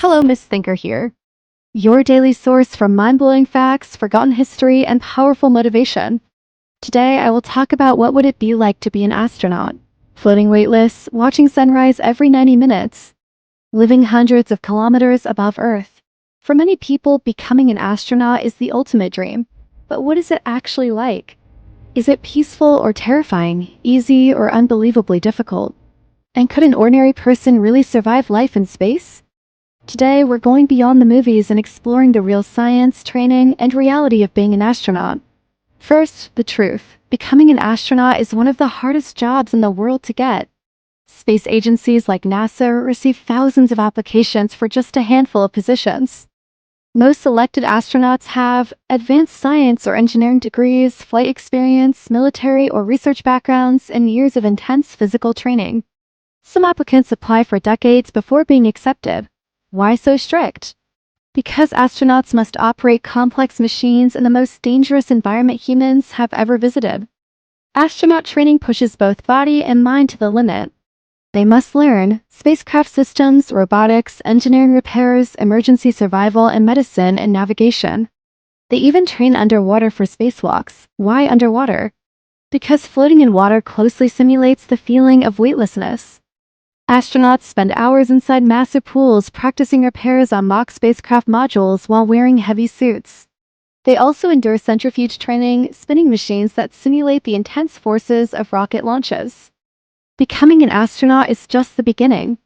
Hello, Miss Thinker here. Your daily source for mind-blowing facts, forgotten history, and powerful motivation. Today, I will talk about what would it be like to be an astronaut. Floating weightless, watching sunrise every 90 minutes, living hundreds of kilometers above Earth. For many people, becoming an astronaut is the ultimate dream. But what is it actually like? Is it peaceful or terrifying, easy or unbelievably difficult? And could an ordinary person really survive life in space? Today, we're going beyond the movies and exploring the real science, training, and reality of being an astronaut. First, the truth. Becoming an astronaut is one of the hardest jobs in the world to get. Space agencies like NASA receive thousands of applications for just a handful of positions. Most selected astronauts have advanced science or engineering degrees, flight experience, military or research backgrounds, and years of intense physical training. Some applicants apply for decades before being accepted. Why so strict? Because astronauts must operate complex machines in the most dangerous environment humans have ever visited. Astronaut training pushes both body and mind to the limit. They must learn spacecraft systems, robotics, engineering repairs, emergency survival, and medicine and navigation. They even train underwater for spacewalks. Why underwater? Because floating in water closely simulates the feeling of weightlessness. Astronauts spend hours inside massive pools practicing repairs on mock spacecraft modules while wearing heavy suits. They also endure centrifuge training, spinning machines that simulate the intense forces of rocket launches. Becoming an astronaut is just the beginning.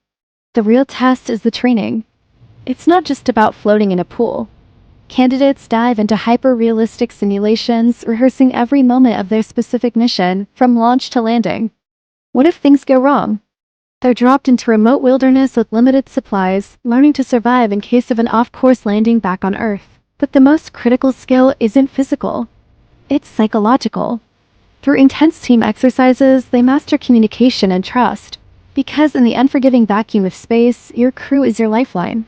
The real test is the training. It's not just about floating in a pool. Candidates dive into hyper-realistic simulations, rehearsing every moment of their specific mission, from launch to landing. What if things go wrong? They're dropped into remote wilderness with limited supplies, learning to survive in case of an off-course landing back on Earth. But the most critical skill isn't physical. It's psychological. Through intense team exercises, they master communication and trust. Because in the unforgiving vacuum of space, your crew is your lifeline.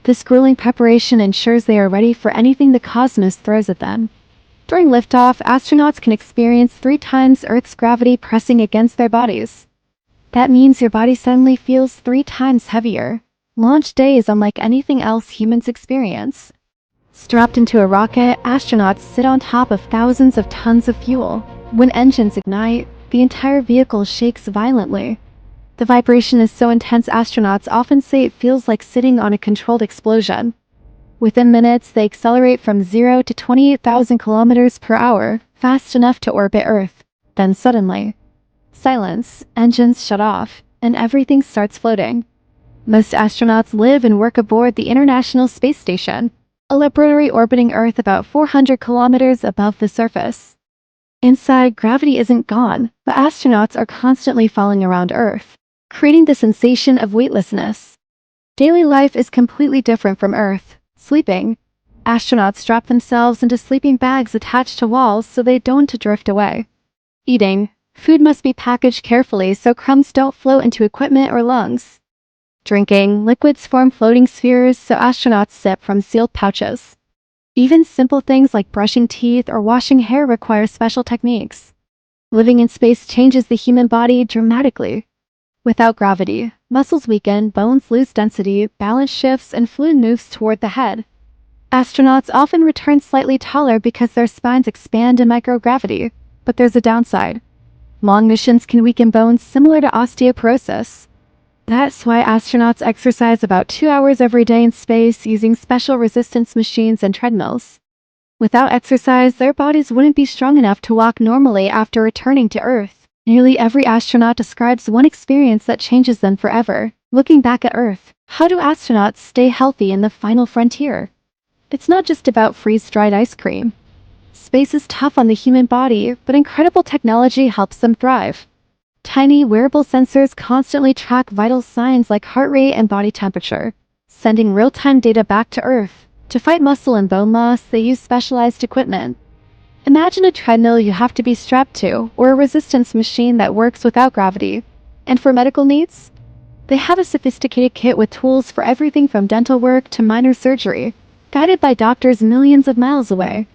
This grueling preparation ensures they are ready for anything the cosmos throws at them. During liftoff, astronauts can experience 3 times Earth's gravity pressing against their bodies. That means your body suddenly feels 3 times heavier. Launch day is unlike anything else humans experience. Strapped into a rocket, astronauts sit on top of thousands of tons of fuel. When engines ignite, the entire vehicle shakes violently. The vibration is so intense astronauts often say it feels like sitting on a controlled explosion. Within minutes, they accelerate from 0 to 28,000 kilometers per hour, fast enough to orbit Earth. Then suddenly, silence, engines shut off, and everything starts floating. Most astronauts live and work aboard the International Space Station, a laboratory orbiting Earth about 400 kilometers above the surface. Inside, gravity isn't gone, but astronauts are constantly falling around Earth, creating the sensation of weightlessness. Daily life is completely different from Earth. Sleeping. Astronauts strap themselves into sleeping bags attached to walls so they don't drift away. Eating. Food must be packaged carefully so crumbs don't float into equipment or lungs. Drinking. Liquids form floating spheres so astronauts sip from sealed pouches. Even simple things like brushing teeth or washing hair require special techniques. Living in space changes the human body dramatically. Without gravity, muscles weaken, bones lose density, balance shifts, and fluid moves toward the head. Astronauts often return slightly taller because their spines expand in microgravity, but there's a downside. Long missions can weaken bones similar to osteoporosis. That's why astronauts exercise about 2 hours every day in space using special resistance machines and treadmills. Without exercise, their bodies wouldn't be strong enough to walk normally after returning to Earth. Nearly every astronaut describes one experience that changes them forever. Looking back at Earth, how do astronauts stay healthy in the final frontier? It's not just about freeze-dried ice cream. Space is tough on the human body, but incredible technology helps them thrive. Tiny, wearable sensors constantly track vital signs like heart rate and body temperature, sending real-time data back to Earth. To fight muscle and bone loss, they use specialized equipment. Imagine a treadmill you have to be strapped to, or a resistance machine that works without gravity. And for medical needs? They have a sophisticated kit with tools for everything from dental work to minor surgery, guided by doctors millions of miles away.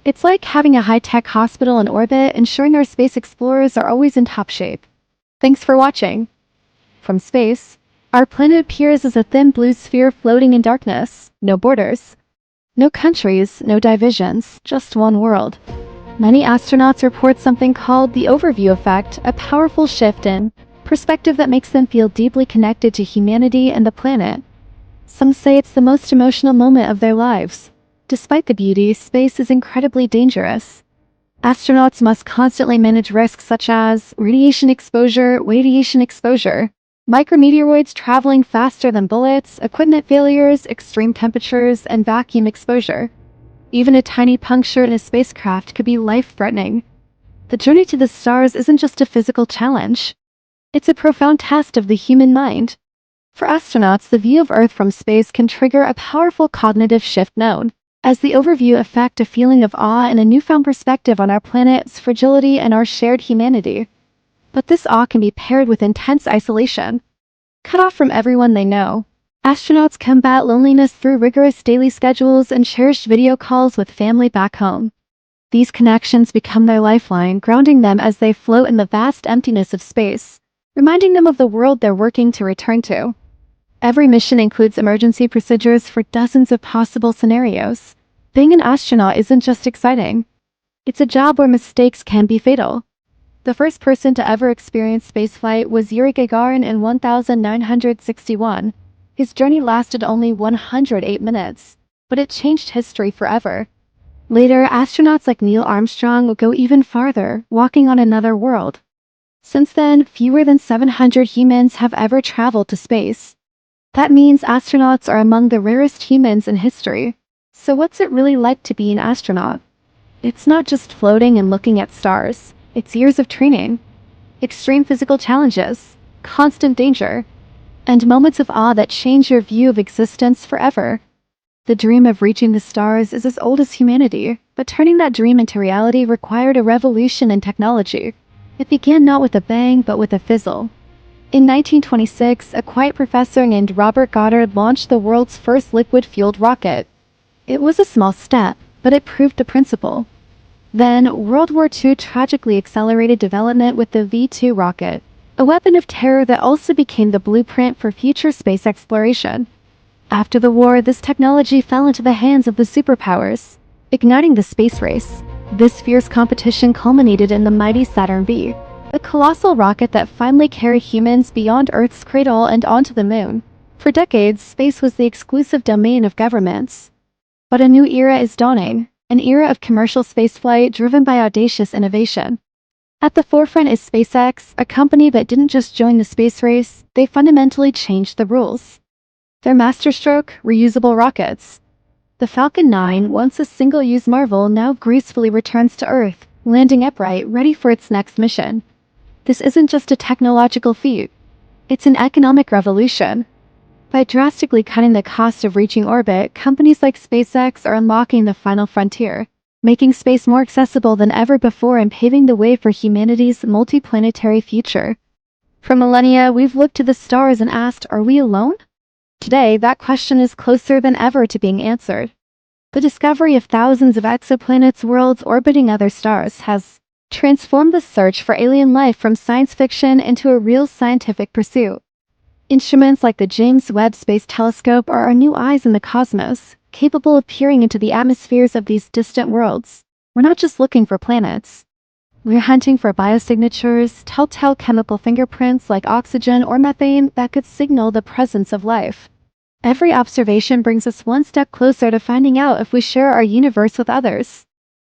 It's like having a high-tech hospital in orbit, ensuring our space explorers are always in top shape. Thanks for watching. From space, Our planet appears as a thin blue sphere floating in darkness. No borders, no countries, no divisions, just one world. Many astronauts report something called the overview effect, a powerful shift in perspective that makes them feel deeply connected to humanity and the planet. Some say it's the most emotional moment of their lives. Despite the beauty, space is incredibly dangerous. Astronauts must constantly manage risks such as radiation exposure, micrometeoroids traveling faster than bullets, equipment failures, extreme temperatures, and vacuum exposure. Even a tiny puncture in a spacecraft could be life-threatening. The journey to the stars isn't just a physical challenge. It's a profound test of the human mind. For astronauts, the view of Earth from space can trigger a powerful cognitive shift known as the overview effect, a feeling of awe and a newfound perspective on our planet's fragility and our shared humanity. But this awe can be paired with intense isolation. Cut off from everyone they know, astronauts combat loneliness through rigorous daily schedules and cherished video calls with family back home. These connections become their lifeline, grounding them as they float in the vast emptiness of space, reminding them of the world they're working to return to. Every mission includes emergency procedures for dozens of possible scenarios. Being an astronaut isn't just exciting. It's a job where mistakes can be fatal. The first person to ever experience spaceflight was Yuri Gagarin in 1961. His journey lasted only 108 minutes, but it changed history forever. Later, astronauts like Neil Armstrong would go even farther, walking on another world. Since then, fewer than 700 humans have ever traveled to space. That means astronauts are among the rarest humans in history. So what's it really like to be an astronaut? It's not just floating and looking at stars. It's years of training, extreme physical challenges, constant danger, and moments of awe that change your view of existence forever. The dream of reaching the stars is as old as humanity, but turning that dream into reality required a revolution in technology. It began not with a bang, but with a fizzle. In 1926, a quiet professor named Robert Goddard launched the world's first liquid-fueled rocket. It was a small step, but it proved the principle. Then, World War II tragically accelerated development with the V-2 rocket, a weapon of terror that also became the blueprint for future space exploration. After the war, this technology fell into the hands of the superpowers, igniting the space race. This fierce competition culminated in the mighty Saturn V, a colossal rocket that finally carried humans beyond Earth's cradle and onto the moon. For decades, space was the exclusive domain of governments. But a new era is dawning, an era of commercial spaceflight driven by audacious innovation. At the forefront is SpaceX, a company that didn't just join the space race, they fundamentally changed the rules. Their masterstroke, reusable rockets. The Falcon 9, once a single-use marvel, now gracefully returns to Earth, landing upright, ready for its next mission. This isn't just a technological feat. It's an economic revolution. By drastically cutting the cost of reaching orbit, companies like SpaceX are unlocking the final frontier, making space more accessible than ever before and paving the way for humanity's multiplanetary future. For millennia, we've looked to the stars and asked, are we alone? Today, that question is closer than ever to being answered. The discovery of thousands of exoplanets, worlds orbiting other stars, has transformed the search for alien life from science fiction into a real scientific pursuit. Instruments like the James Webb Space Telescope are our new eyes in the cosmos, capable of peering into the atmospheres of these distant worlds. We're not just looking for planets. We're hunting for biosignatures, telltale chemical fingerprints like oxygen or methane that could signal the presence of life. Every observation brings us one step closer to finding out if we share our universe with others.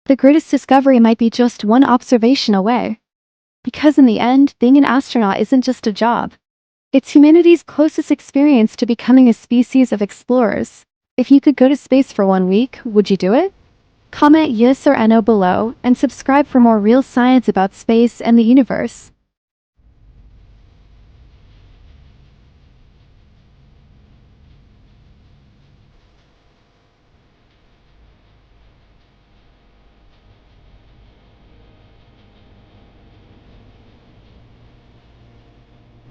The greatest discovery might be just one observation away. Because in the end, being an astronaut isn't just a job. It's humanity's closest experience to becoming a species of explorers. If you could go to space for 1 week, would you do it? Comment yes or no below, and subscribe for more real science about space and the universe.